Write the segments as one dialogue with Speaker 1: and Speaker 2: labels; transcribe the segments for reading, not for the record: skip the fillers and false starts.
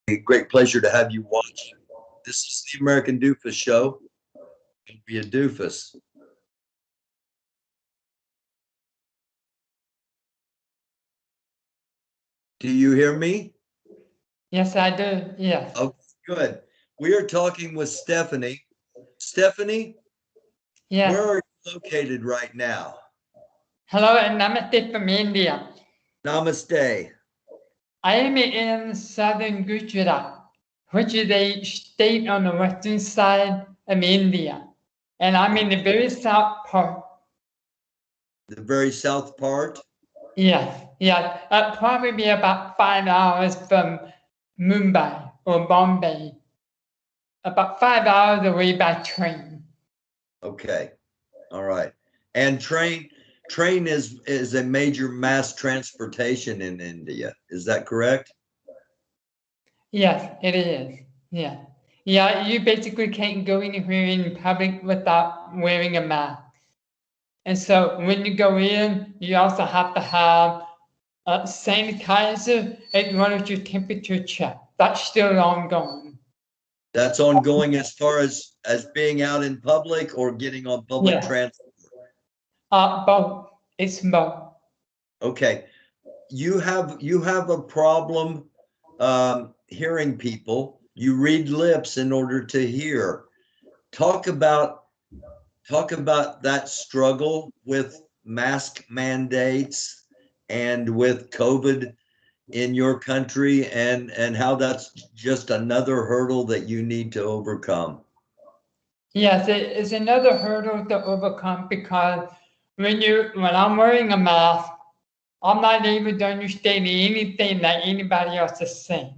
Speaker 1: A great pleasure to have you watch. This is the American Doofus Show. Don't be a doofus. Do you hear me?
Speaker 2: Yes, I do. Yes.
Speaker 1: Oh, good. We are talking with Stephanie. Stephanie,
Speaker 2: Yes.
Speaker 1: where are you located right now?
Speaker 2: Hello and namaste from India.
Speaker 1: Namaste.
Speaker 2: I am in southern Gujarat, which is a state on the western side of India. And I'm in the very south part.
Speaker 1: The very south part?
Speaker 2: Yes, yes. Probably about 5 hours from Mumbai or Bombay. About 5 hours away by train.
Speaker 1: Okay. All right. And train is a major mass transportation in India. Is that correct?
Speaker 2: Yes, it is. Yeah. Yeah, you basically can't go anywhere in public without wearing a mask. And so when you go in, you also have to have sanitizer and run with your temperature check. That's still ongoing.
Speaker 1: That's ongoing as far as being out in public or getting on public
Speaker 2: Yeah.
Speaker 1: transport.
Speaker 2: Both. It's both.
Speaker 1: Okay. You have a problem hearing people. You read lips in order to hear. Talk about that struggle with mask mandates and with COVID in your country and how that's just another hurdle that you need to overcome.
Speaker 2: Yes, it is another hurdle to overcome because when I'm wearing a mask, I'm not able to understand anything that anybody else is saying,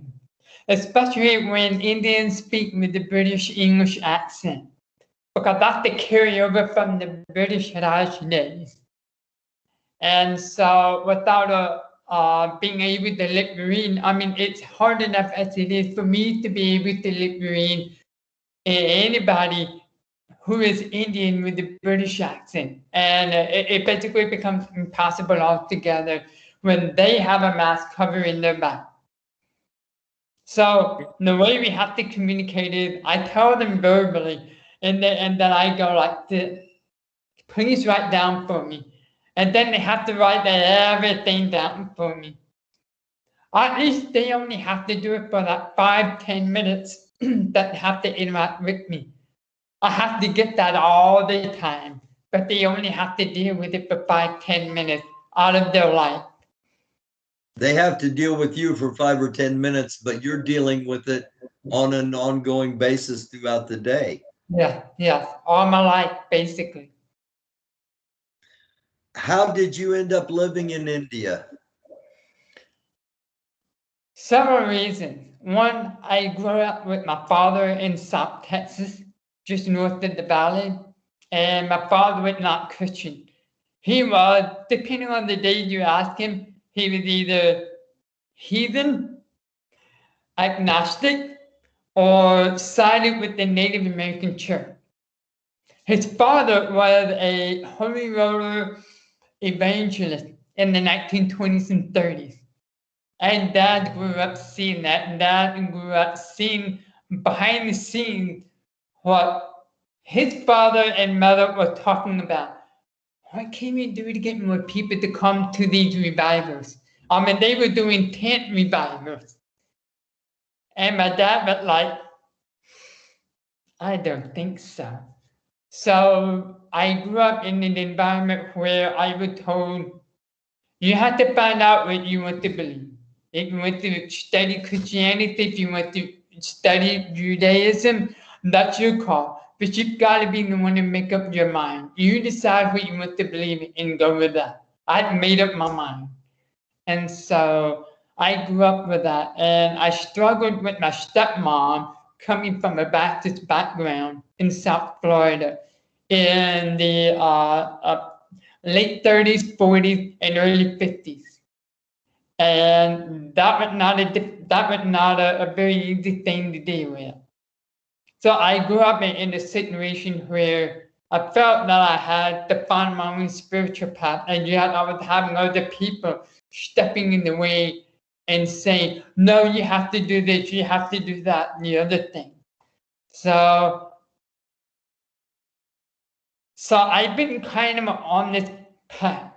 Speaker 2: especially when Indians speak with the British English accent, because that's the carryover from the British Raj days. And so without being able to lip read, I mean, it's hard enough as it is for me to be able to lip read anybody who is Indian with the British accent. And it basically becomes impossible altogether when they have a mask covering their back. So the way we have to communicate is I tell them verbally, and then I go like this, please write down for me. And then they have to write everything down for me. At least they only have to do it for that 5-10 minutes that they have to interact with me. I have to get that all the time, but they only have to deal with it for 5-10 minutes out of their life.
Speaker 1: They have to deal with you for 5 or 10 minutes, but you're dealing with it on an ongoing basis throughout the day.
Speaker 2: Yeah, yes, all my life, basically.
Speaker 1: How did you end up living in India?
Speaker 2: Several reasons. One, I grew up with my father in South Texas, just north of the valley, and my father was not Christian. He was, depending on the day you ask him, he was either heathen, agnostic, or sided with the Native American church. His father was a holy roller evangelist in the 1920s and 30s. And dad grew up seeing that. And dad grew up seeing behind the scenes what his father and mother were talking about. What can we do to get more people to come to these revivals? I mean, they were doing tent revivals. And my dad was like, I don't think so. So I grew up in an environment where I was told you have to find out what you want to believe. If you want to study Christianity, if you want to study Judaism, that's your call. But you've got to be the one to make up your mind. You decide what you want to believe and go with that. I'd made up my mind. And so I grew up with that. And I struggled with my stepmom coming from a Baptist background in South Florida in the late 30s, 40s, and early 50s. And that was not a very easy thing to deal with. So I grew up in a situation where I felt that I had to find my own spiritual path, and yet I was having other people stepping in the way and saying, no, you have to do this, you have to do that, and the other thing. So I've been kind of on this path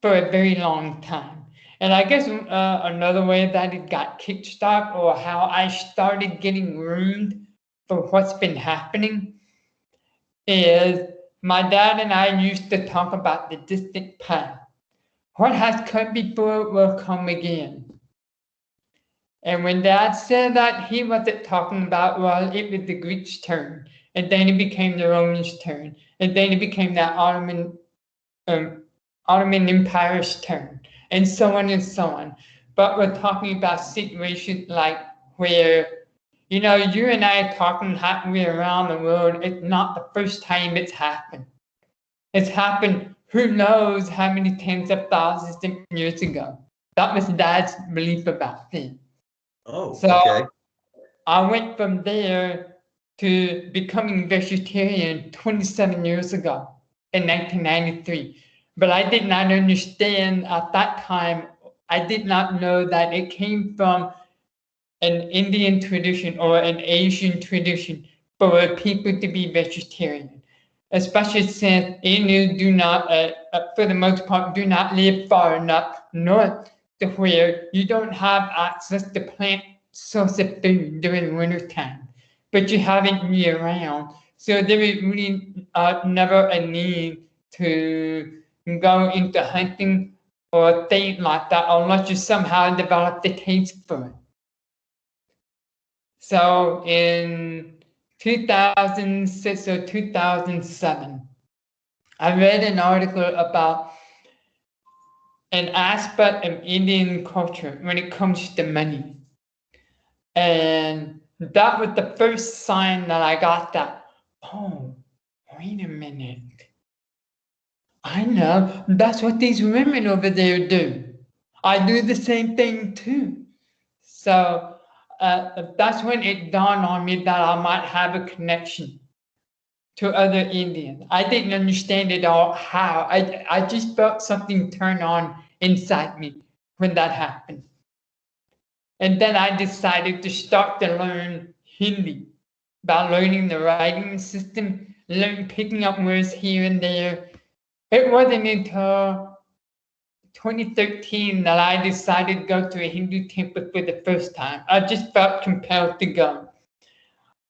Speaker 2: for a very long time. And I guess another way that it got kickstarted, or how I started getting ruined for what's been happening, is my dad and I used to talk about the distant past. What has come before will come again. And when Dad said that, he wasn't talking about, well, it was the Greeks' turn, and then it became the Romans' turn, and then it became that Ottoman Empire's turn, and so on and so on. But we're talking about situations like where, you know, you and I are talking happening around the world. It's not the first time it's happened. It's happened who knows how many tens of thousands of years ago. That was Dad's belief about things.
Speaker 1: Oh,
Speaker 2: So
Speaker 1: okay.
Speaker 2: I went from there to becoming vegetarian 27 years ago in 1993. But I did not understand at that time, I did not know that it came from an Indian tradition or an Asian tradition for people to be vegetarian. Especially since Indians do not, for the most part, do not live far enough north to where you don't have access to plant source of food during wintertime, but you have it year round. So there is really never a need to go into hunting or things like that unless you somehow develop the taste for it. So in 2006 or 2007, I read an article about an aspect of Indian culture when it comes to money. And that was the first sign that I got that, oh, wait a minute. I know that's what these women over there do. I do the same thing too. So that's when it dawned on me that I might have a connection to other Indians. I didn't understand it all how. I just felt something turn on inside me when that happened. And then I decided to start to learn Hindi by learning the writing system, picking up words here and there. It wasn't until 2013 that I decided to go to a Hindu temple for the first time. I just felt compelled to go.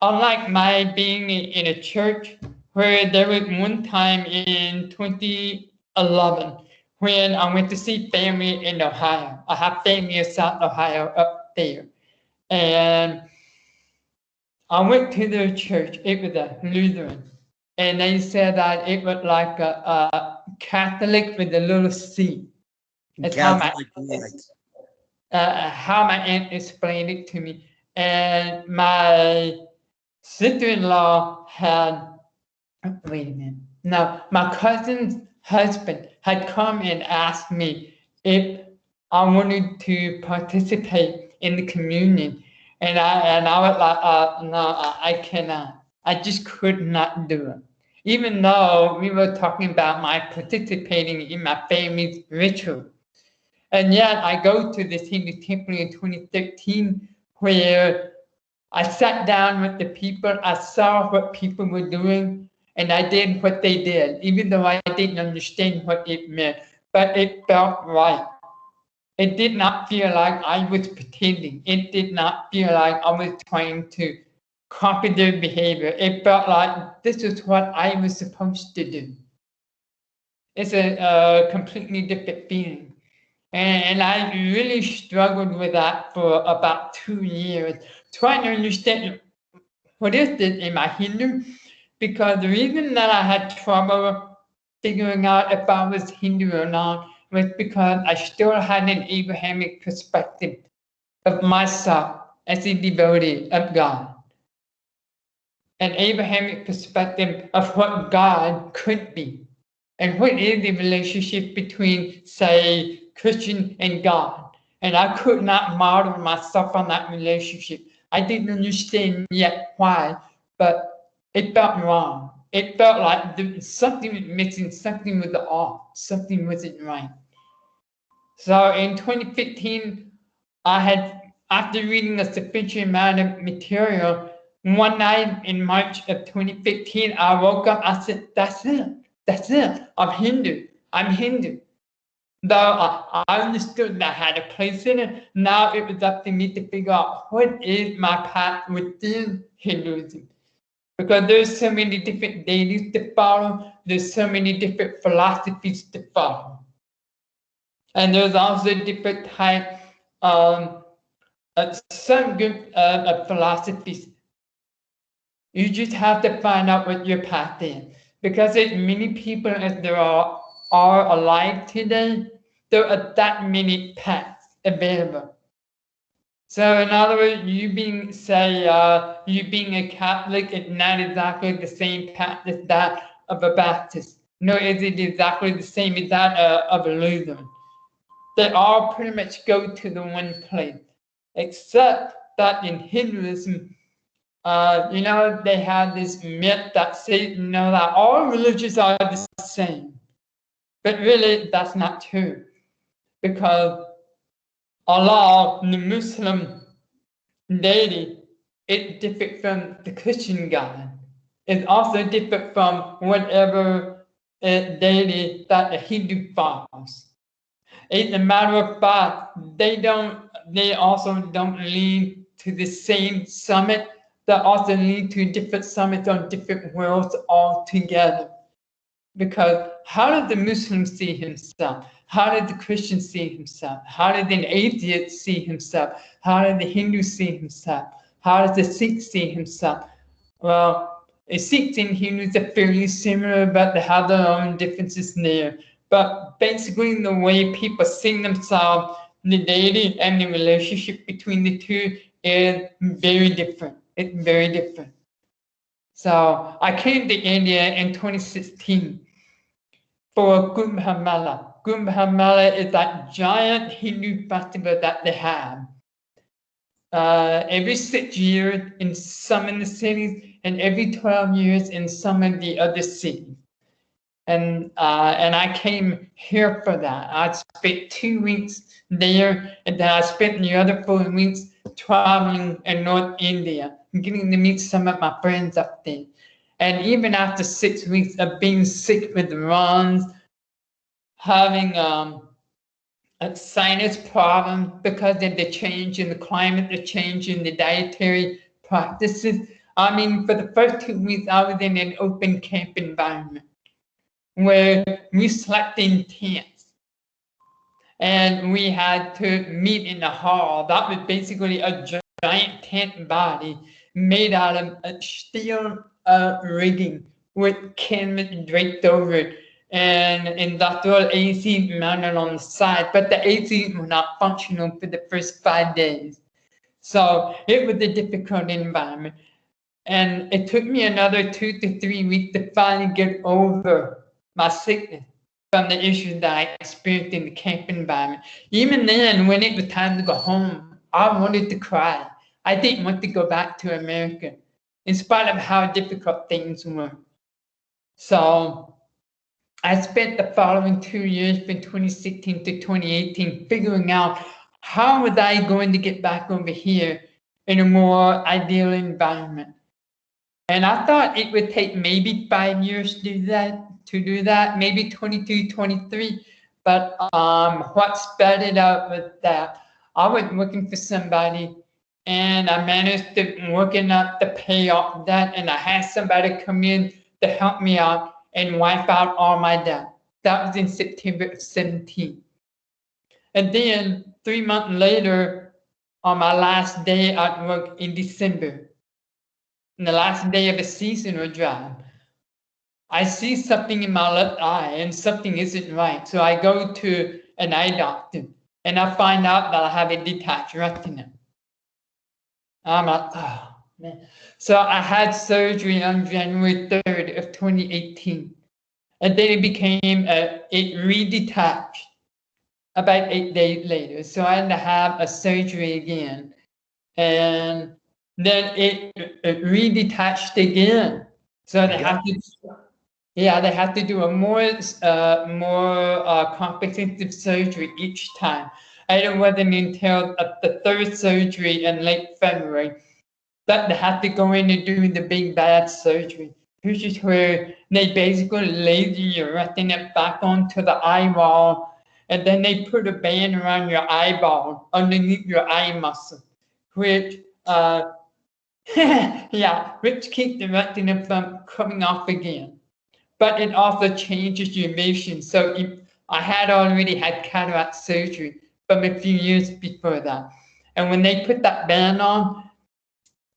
Speaker 2: Unlike my being in a church, where there was one time in 2011 when I went to see family in Ohio. I have family in South Ohio up there. And I went to their church. It was a Lutheran. And they said that it was like a Catholic with a little C. That's
Speaker 1: Catholic,
Speaker 2: how my aunt explained it to me. And my sister-in-law had, wait a minute. No, my cousin's husband had come and asked me if I wanted to participate in the communion. And I was like, no, I cannot. I just could not do it. Even though we were talking about my participating in my family's ritual. And yet I go to this Hindu temple in 2013 where I sat down with the people, I saw what people were doing, and I did what they did, even though I didn't understand what it meant, but it felt right. It did not feel like I was pretending. It did not feel like I was trying to copy their behavior. It felt like this is what I was supposed to do. It's a completely different feeling. And I really struggled with that for about 2 years, trying to understand what is this, am I Hindu? Because the reason that I had trouble figuring out if I was Hindu or not was because I still had an Abrahamic perspective of myself as a devotee of God. An Abrahamic perspective of what God could be. And what is the relationship between, say, Christian and God? And I could not model myself on that relationship. I didn't understand yet why, but it felt wrong. It felt like something was missing, something was off, something wasn't right. So in 2015, after reading a sufficient amount of material, one night in March of 2015, I woke up, I said, that's it, I'm Hindu. Though I understood that I had a place in it, now it was up to me to figure out what is my path within Hinduism. Because there's so many different deities to follow, there's so many different philosophies to follow. And there's also different types some good philosophies. You just have to find out what your path is. Because as many people as there are alive today, there are that many paths available. So in other words, you being a Catholic is not exactly the same path as that of a Baptist. Nor is it exactly the same as that of a Lutheran. They all pretty much go to the one place, except that in Hinduism, they have this myth that says, that all religions are the same. But really, that's not true. Because Allah, the Muslim deity, is different from the Christian God. It's also different from whatever deity that the Hindu follows. As a matter of fact, they also don't lead to the same summit. They also lead to different summits on different worlds altogether. Because how did the Muslim see himself? How did the Christian see himself? How did the atheist see himself? How did the Hindu see himself? How does the Sikh see himself? Well, the Sikhs and Hindus are fairly similar, but they have their own differences there. But basically, the way people see themselves, the deity and the relationship between the two is very different. It's very different. So I came to India in 2016 for Kumbh Mela. Kumbh Mela is that giant Hindu festival that they have every 6 years in some of the cities and every 12 years in some of the other cities. And I came here for that. I spent 2 weeks there, and then I spent the other 4 weeks traveling in North India, getting to meet some of my friends up there. And even after 6 weeks of being sick with runs, having a sinus problem because of the change in the climate, the change in the dietary practices. I mean, for the first 2 weeks, I was in an open camp environment where we slept in tents and we had to meet in the hall. That was basically a giant tent body made out of steel rigging with canvas draped over it and industrial AC mounted on the side, but the AC was not functional for the first 5 days. So it was a difficult environment. And it took me another 2 to 3 weeks to finally get over my sickness from the issues that I experienced in the camp environment. Even then, when it was time to go home, I wanted to cry. I didn't want to go back to America, in spite of how difficult things were. So I spent the following 2 years, from 2016 to 2018, figuring out how was I going to get back over here in a more ideal environment. And I thought it would take maybe 5 years to do that, maybe 22, 23. But what sped it up was that I was looking for somebody and I managed to work enough to pay off that, and I had somebody come in to help me out and wipe out all my debt. That was in September of 17. And then 3 months later, on my last day at work in December, in the last day of a seasonal job, I see something in my left eye and something isn't right. So I go to an eye doctor and I find out that I have a detached retina. I'm like, oh man. So I had surgery on January 3rd of 2018. And then it redetached about 8 days later. So I had to have a surgery again. And then it redetached again. So they have to do a more comprehensive surgery each time. And it wasn't until the third surgery in late February that they had to go in and do the big bad surgery, which is where they basically laser your retina back onto the eyeball, and then they put a band around your eyeball underneath your eye muscle, which yeah, which keeps the retina from coming off again. But it also changes your vision. So if I had already had cataract surgery from a few years before that, and when they put that band on,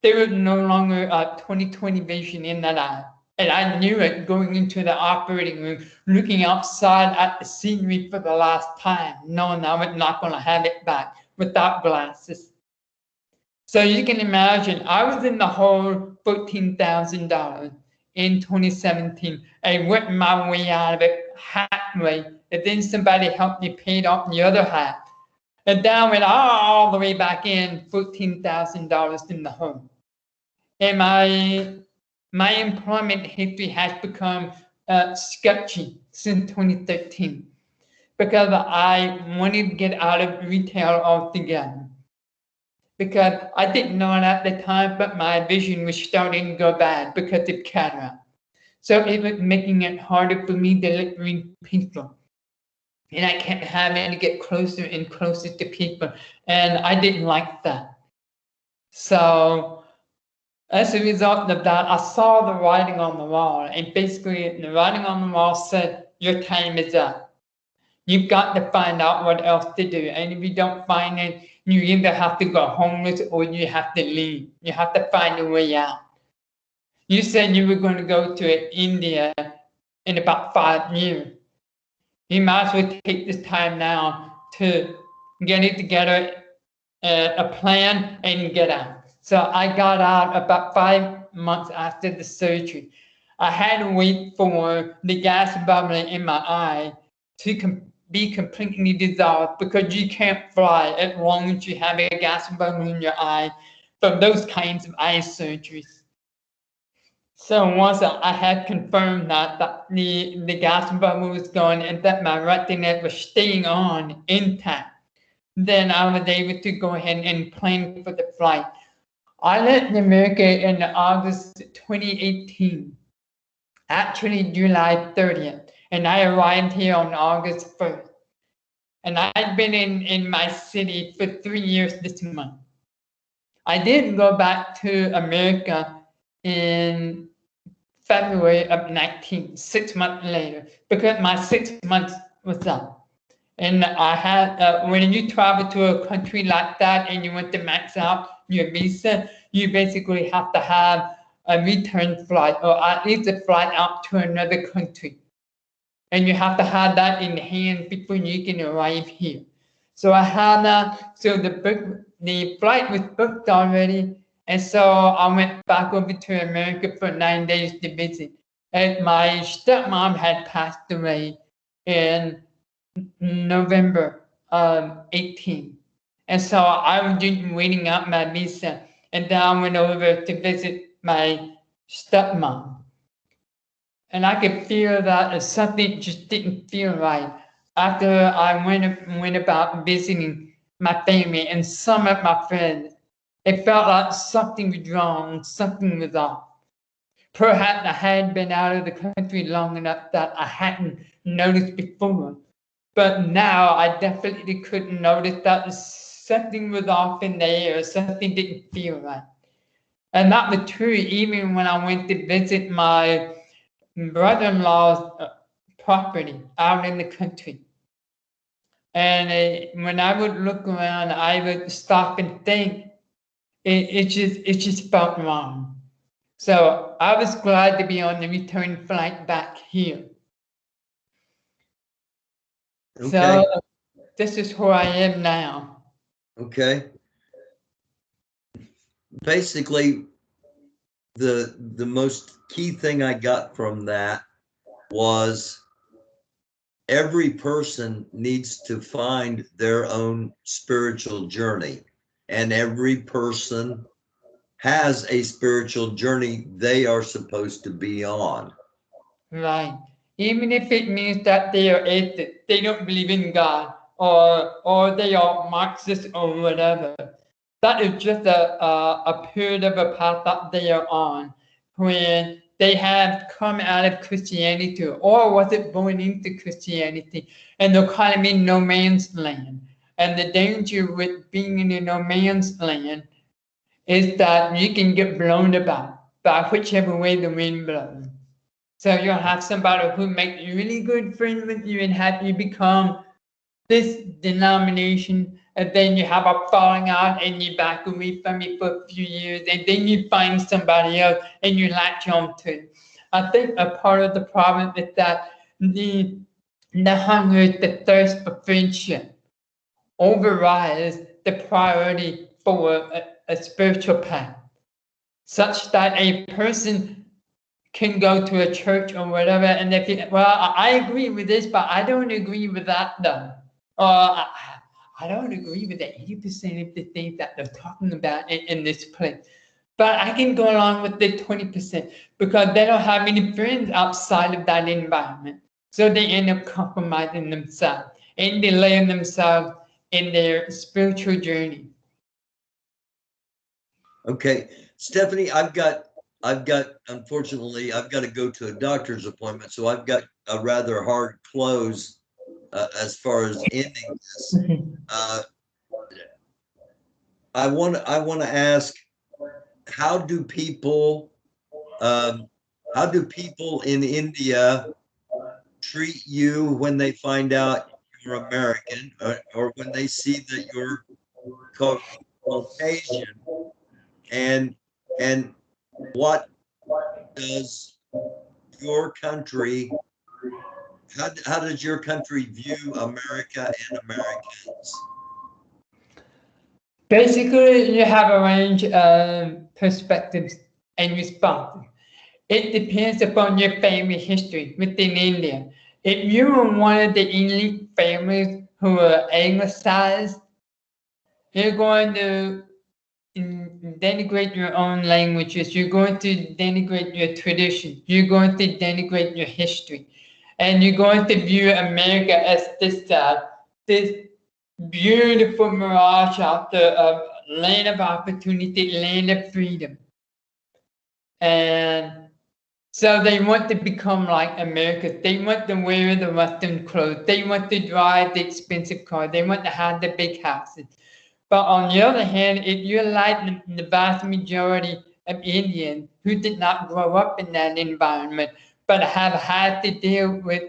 Speaker 2: there was no longer a 20/20 vision in that eye. And I knew it going into the operating room, looking outside at the scenery for the last time, knowing I was not going to have it back without glasses. So you can imagine, I was in the hole $14,000 in 2017 and worked my way out of it halfway. And then somebody helped me pay off the other half. And then I went all the way back in $14,000 in the hole. And my employment history has become sketchy since 2013 because I wanted to get out of retail altogether. Because I didn't know it at the time, but my vision was starting to go bad because of cataract. So it was making it harder for me to read people. And I kept having to get closer and closer to people. And I didn't like that. So as a result of that, I saw the writing on the wall. And basically, the writing on the wall said, your time is up. You've got to find out what else to do. And if you don't find it, you either have to go homeless or you have to leave. You have to find a way out. You said you were going to go to India in about 5 years. You might as well take this time now to get it together, a plan, and get out. So I got out about 5 months after the surgery. I had to wait for the gas bubble in my eye to be completely dissolved because you can't fly as long as you have a gas bubble in your eye from those kinds of eye surgeries. So once I had confirmed that the gas bubble was gone and that my retina was staying on intact, then I was able to go ahead and plan for the flight. I left America in August 2018, actually July 30th. And I arrived here on August 1st. And I've been in my city for 3 years this month. I did go back to America in February of 19, 6 months later, because my 6 months was up. And I had, when you travel to a country like that and you want to max out your visa, you basically have to have a return flight or at least a flight out to another country. And you have to have that in hand before you can arrive here. So I had that. So the flight was booked already. And so I went back over to America for 9 days to visit. And my stepmom had passed away in November 18. And so I was just waiting out my visa. And then I went over to visit my stepmom. And I could feel that something just didn't feel right after I went about visiting my family and some of my friends. It felt like something was wrong, something was off. Perhaps I had been out of the country long enough that I hadn't noticed before. But now I definitely couldn't notice that something was off in the air, something didn't feel right. And that was true even when I went to visit my brother-in-law's property out in the country. And when I would look around, I would stop and think, it just felt wrong. So I was glad to be on the return flight back here.
Speaker 1: Okay.
Speaker 2: So this is where I am now.
Speaker 1: Okay. Basically, the most key thing I got from that was every person needs to find their own spiritual journey, and every person has a spiritual journey they are supposed to be on.
Speaker 2: Right. Even if it means that they are atheists, they don't believe in God, or they are Marxist or whatever. That is just a period of a path that they are on when they have come out of Christianity, or was it born into Christianity, and they're kind of in no man's land. And the danger with being in a no man's land is that you can get blown about by whichever way the wind blows. So you'll have somebody who makes you really good friends with you and have you become this denomination, and then you have a falling out and you back away from it for a few years, and then you find somebody else and you latch on to. I think a part of the problem is that the hunger, the thirst for friendship overrides the priority for a spiritual path, such that a person can go to a church or whatever, and they feel, well, I agree with this, but I don't agree with that though. Or I don't agree with the 80% of the things that they're talking about in this place. But I can go along with the 20% because they don't have any friends outside of that environment. So they end up compromising themselves and delaying themselves in their spiritual journey.
Speaker 1: Okay, Stephanie, unfortunately, I've got to go to a doctor's appointment, so I've got a rather hard close as far as ending this. I want to ask, how do people in India treat you when they find out you're American, or when they see that you're Caucasian, and what does your country, how does your country view America and Americans?
Speaker 2: Basically, you have a range of perspectives and responses. It depends upon your family history within India. If you are one of the elite families who are anglicized, you're going to denigrate your own languages. You're going to denigrate your tradition. You're going to denigrate your history. And you're going to view America as this beautiful mirage out there of land of opportunity, land of freedom. And so they want to become like America. They want to wear the Western clothes. They want to drive the expensive car. They want to have the big houses. But on the other hand, if you're like the vast majority of Indians who did not grow up in that environment, but have had to deal with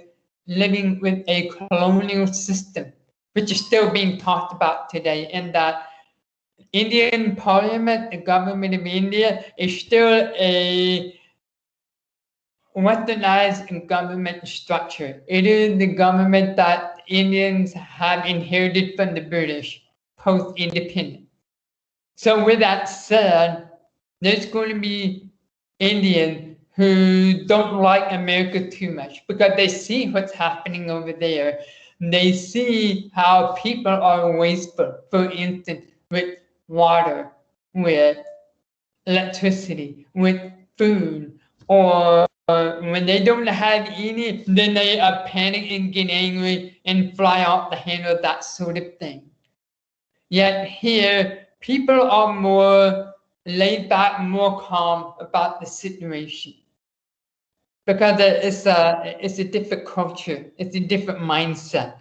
Speaker 2: living with a colonial system, which is still being talked about today, in that Indian parliament, the government of India, is still a westernized government structure. It is the government that Indians have inherited from the British post-independence. So with that said, there's going to be Indians who don't like America too much because they see what's happening over there. They see how people are wasteful, for instance, with water, with electricity, with food, or when they don't have any, then they panic and get angry and fly off the handle, that sort of thing. Yet here, people are more laid back, more calm about the situation because it's a different culture, it's a different mindset.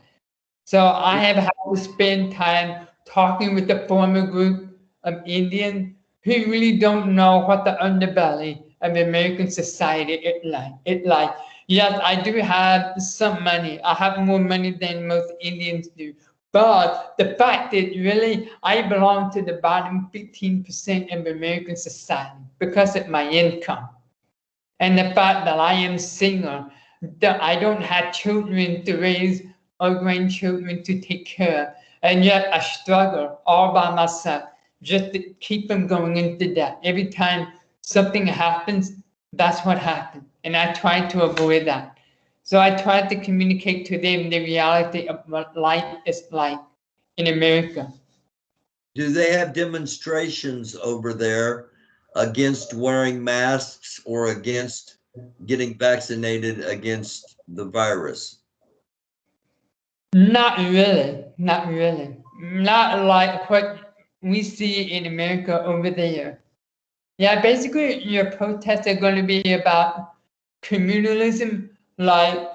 Speaker 2: So I have had to spend time talking with the former group of Indians who really don't know what the underbelly of American society is like. Yes, I do have some money. I have more money than most Indians do. But the fact is, really, I belong to the bottom 15% of American society because of my income. And the fact that I am single, that I don't have children to raise or grandchildren to take care of, and yet I struggle all by myself just to keep them going into debt. Every time something happens, that's what happens. And I try to avoid that. So I try to communicate to them the reality of what life is like in America.
Speaker 1: Do they have demonstrations over there against wearing masks or against getting vaccinated against the virus?
Speaker 2: Not really, not really. Not like what we see in America over there. Yeah, basically your protests are going to be about communalism, like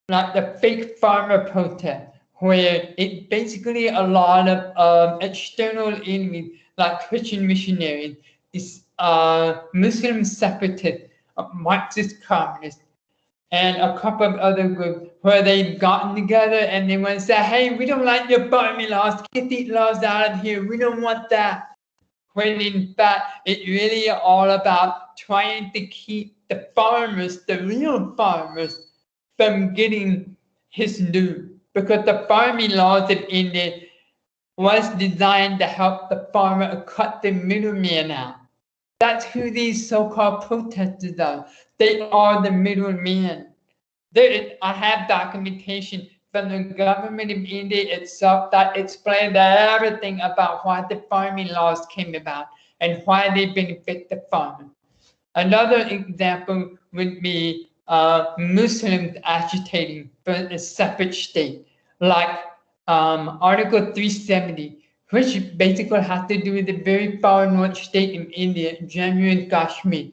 Speaker 2: the fake farmer protest, where it basically a lot of external enemies like Christian missionaries, is Muslim separatists, Marxist communists, and a couple of other groups where they've gotten together and they want to say, hey, we don't like your farming laws, get these laws out of here, we don't want that. When in fact, it's really all about trying to keep the farmers, the real farmers, from getting his due. Because the farming laws of India was designed to help the farmer cut the middleman out. That's who these so-called protesters are. They are the middlemen. I have documentation from the government of India itself that explained everything about why the farming laws came about and why they benefit the farmer. Another example would be Muslims agitating for a separate state, like Article 370, which basically has to do with the very far north state of India, Jammu and Kashmir.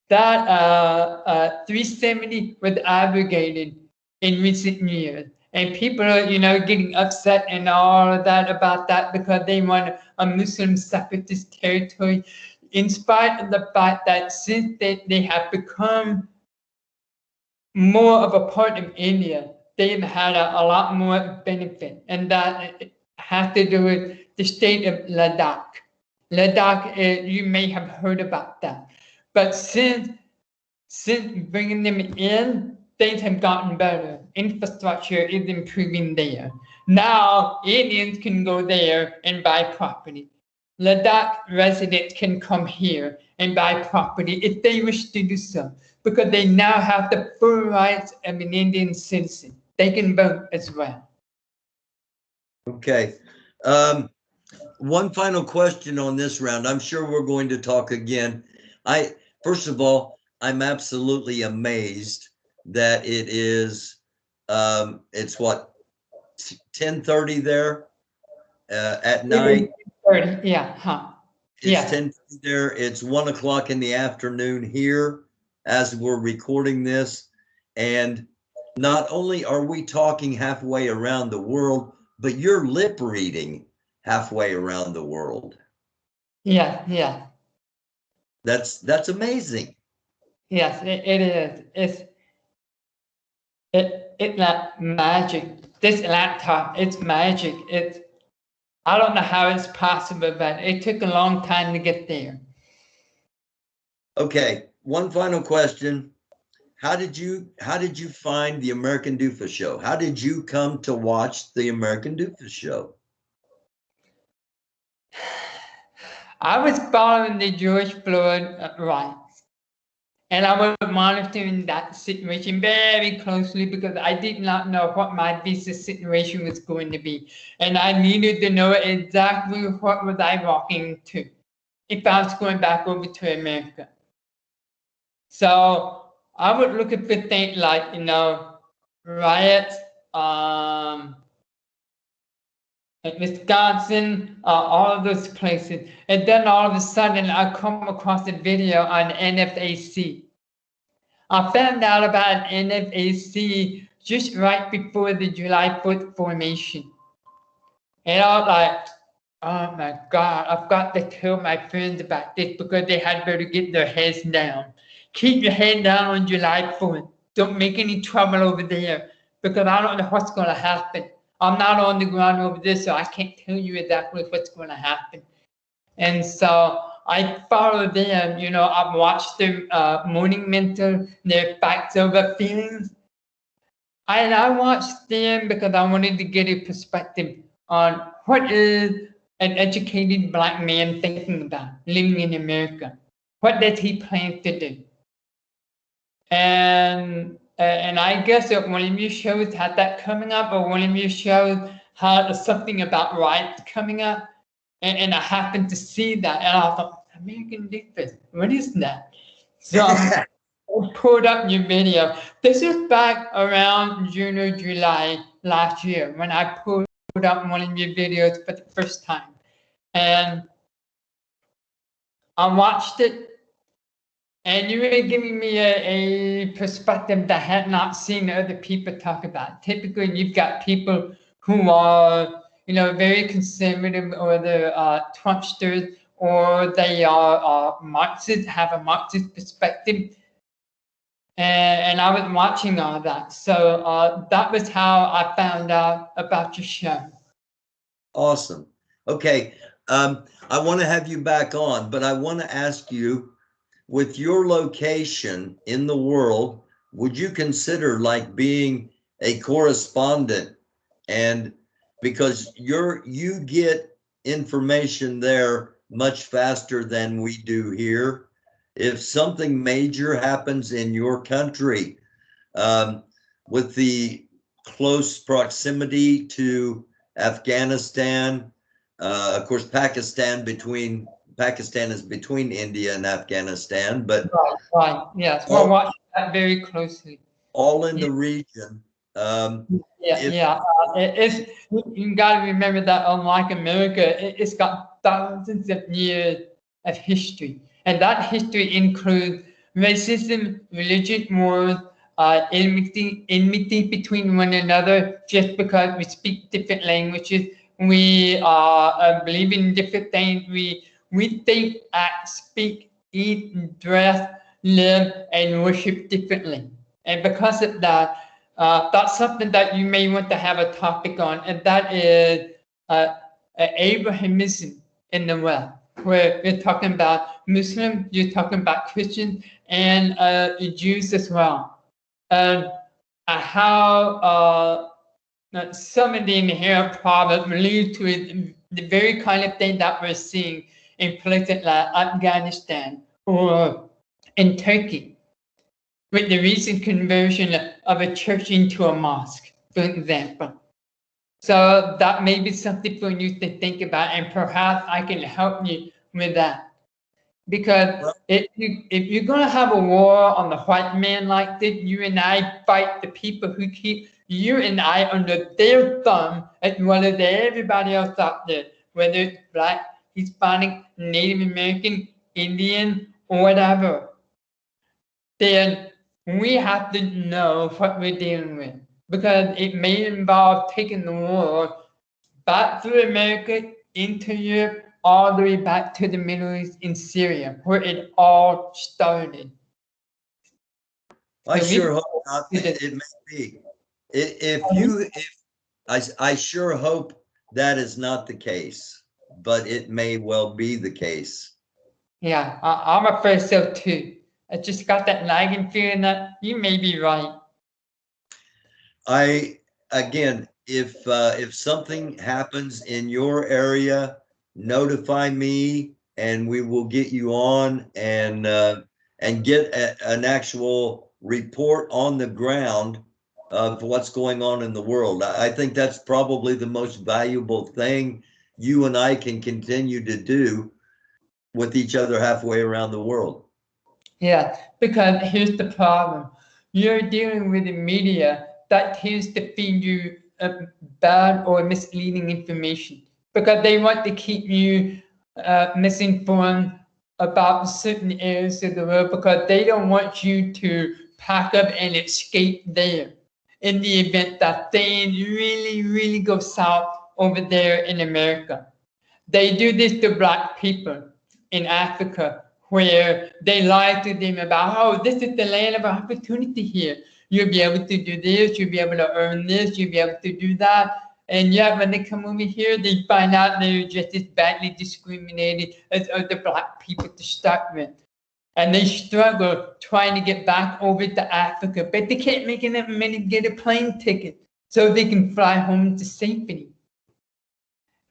Speaker 2: That 370 was abrogated in recent years. And people are, getting upset and all of that about that because they want a Muslim separatist territory, in spite of the fact that since they have become more of a part of India, they've had a lot more benefit. And that has to do with the state of Ladakh. Ladakh, you may have heard about that. But since bringing them in, things have gotten better. Infrastructure is improving there. Now, Indians can go there and buy property. Ladakh residents can come here and buy property if they wish to do so, because they now have the full rights of an Indian citizen. They can vote as well.
Speaker 1: Okay. One final question on this round. I'm sure we're going to talk again. First of all, I'm absolutely amazed that it is, it's what, 10:30 there at night?
Speaker 2: 30, yeah, huh?
Speaker 1: It's
Speaker 2: Yeah.
Speaker 1: 10:30 there. It's 1 o'clock in the afternoon here as we're recording this. And not only are we talking halfway around the world, but you're lip reading halfway around the world.
Speaker 2: Yeah, yeah.
Speaker 1: That's amazing.
Speaker 2: Yes, it is. It's like magic. This laptop, it's magic. I don't know how it's possible, but it took a long time to get there.
Speaker 1: Okay, one final question. How did you find the American Doofus Show? How did you come to watch the American Doofus Show?
Speaker 2: I was following the George Floyd riots, and I was monitoring that situation very closely because I did not know what my visa situation was going to be, and I needed to know exactly what was I walking into if I was going back over to America. So I would look at the things like, riots, in Wisconsin, all of those places. And then all of a sudden I come across a video on NFAC. I found out about NFAC just right before the July 4th formation. And I was like, oh my God, I've got to tell my friends about this because they had better get their heads down. Keep your head down on July 4th. Don't make any trouble over there because I don't know what's going to happen. I'm not on the ground over there, so I can't tell you exactly what's going to happen. And so I follow them, I've watched their morning mentor, their facts over feelings. And I watched them because I wanted to get a perspective on what is an educated Black man thinking about living in America. What does he plan to do? And I guess that one of your shows had that coming up, or one of your shows had something about rights coming up, and I happened to see that, and I thought, American Doofus, what is that? So pulled up your video. This is back around June or July last year when I pulled up one of your videos for the first time. And I watched it, and you were giving me a perspective that I had not seen other people talk about. Typically, you've got people who are, very conservative, or they're Trumpsters, or they are Marxists, have a Marxist perspective. And I was watching all that. So that was how I found out about your show.
Speaker 1: Awesome. Okay. I want to have you back on, but I want to ask you, with your location in the world, would you consider like being a correspondent? And because you get information there much faster than we do here. If something major happens in your country, with the close proximity to Afghanistan, of course, Pakistan is between India and Afghanistan, but
Speaker 2: right, yes, we're watching that very closely.
Speaker 1: All in the region.
Speaker 2: You got to remember that unlike America, it's got thousands of years of history, and that history includes racism, religion wars, enmity between one another just because we speak different languages. We believe in different things. We think, act, speak, eat, dress, live, and worship differently. And because of that, that's something that you may want to have a topic on, and that is Abrahamism in the West, where you're talking about Muslims, you're talking about Christians, and Jews as well. And how some of the inherent problems lead to the very kind of thing that we're seeing in places like Afghanistan or in Turkey, with the recent conversion of a church into a mosque, for example. So that may be something for you to think about, and perhaps I can help you with that. Because if you're going to have a war on the white man like this, you and I fight the people who keep you and I under their thumb, as well as everybody else out there, whether it's Black, Hispanic, Native American, Indian, or whatever. Then we have to know what we're dealing with, because it may involve taking the war back through America, into Europe, all the way back to the Middle East in Syria, where it all started.
Speaker 1: I sure hope not. It may be. I sure hope that is not the case, but it may well be the case.
Speaker 2: Yeah, I'm afraid so too. I just got that nagging feeling that you may be right.
Speaker 1: Again, if something happens in your area, notify me, and we will get you on and get an actual report on the ground of what's going on in the world. I think that's probably the most valuable thing you and I can continue to do with each other halfway around the world.
Speaker 2: Yeah, because here's the problem. You're dealing with the media that tends to feed you bad or misleading information, because they want to keep you misinformed about certain areas of the world, because they don't want you to pack up and escape there in the event that things really, really go south over there in America. They do this to Black people in Africa, where they lie to them about, oh, this is the land of opportunity here. You'll be able to do this, you'll be able to earn this, you'll be able to do that. And yet when they come over here, they find out they're just as badly discriminated as other Black people to start with. And they struggle trying to get back over to Africa, but they can't make enough money to get a plane ticket so they can fly home to safety.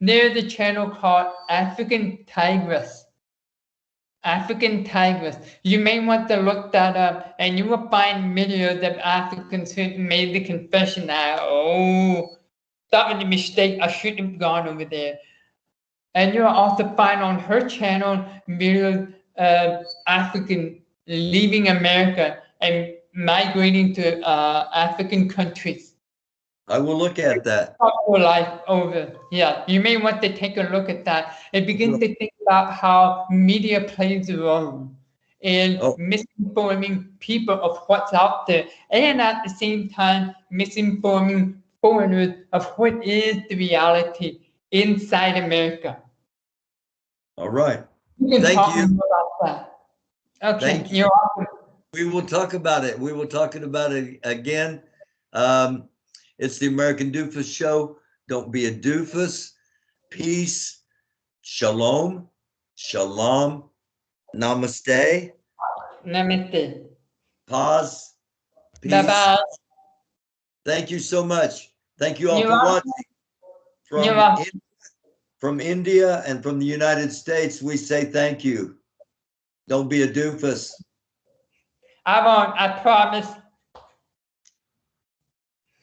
Speaker 2: There's a channel called African Tigress. African Tigress. You may want to look that up, and you will find videos of Africans who made the confession that, oh, that was a mistake, I shouldn't have gone over there. And you'll also find on her channel videos of African leaving America and migrating to African countries.
Speaker 1: I will look at that.
Speaker 2: Whole life over. Yeah, you may want to take a look at that and begin to think about how media plays a role in
Speaker 1: Oh.
Speaker 2: misinforming people of what's out there, and at the same time misinforming foreigners of what is the reality inside America.
Speaker 1: All right.
Speaker 2: You can
Speaker 1: Thank
Speaker 2: talk
Speaker 1: you.
Speaker 2: more about that. Okay,
Speaker 1: Thank you.
Speaker 2: you're welcome.
Speaker 1: We will talk about it. We will talk about it again. It's the American Doofus Show. Don't be a doofus. Peace. Shalom. Shalom. Namaste.
Speaker 2: Namaste.
Speaker 1: Pause. Peace.
Speaker 2: Bye-bye.
Speaker 1: Thank you so much. Thank you all
Speaker 2: You're
Speaker 1: for
Speaker 2: welcome. You're
Speaker 1: watching.
Speaker 2: welcome.
Speaker 1: From India and from the United States, we say thank you. Don't be a doofus.
Speaker 2: I won't, I promise.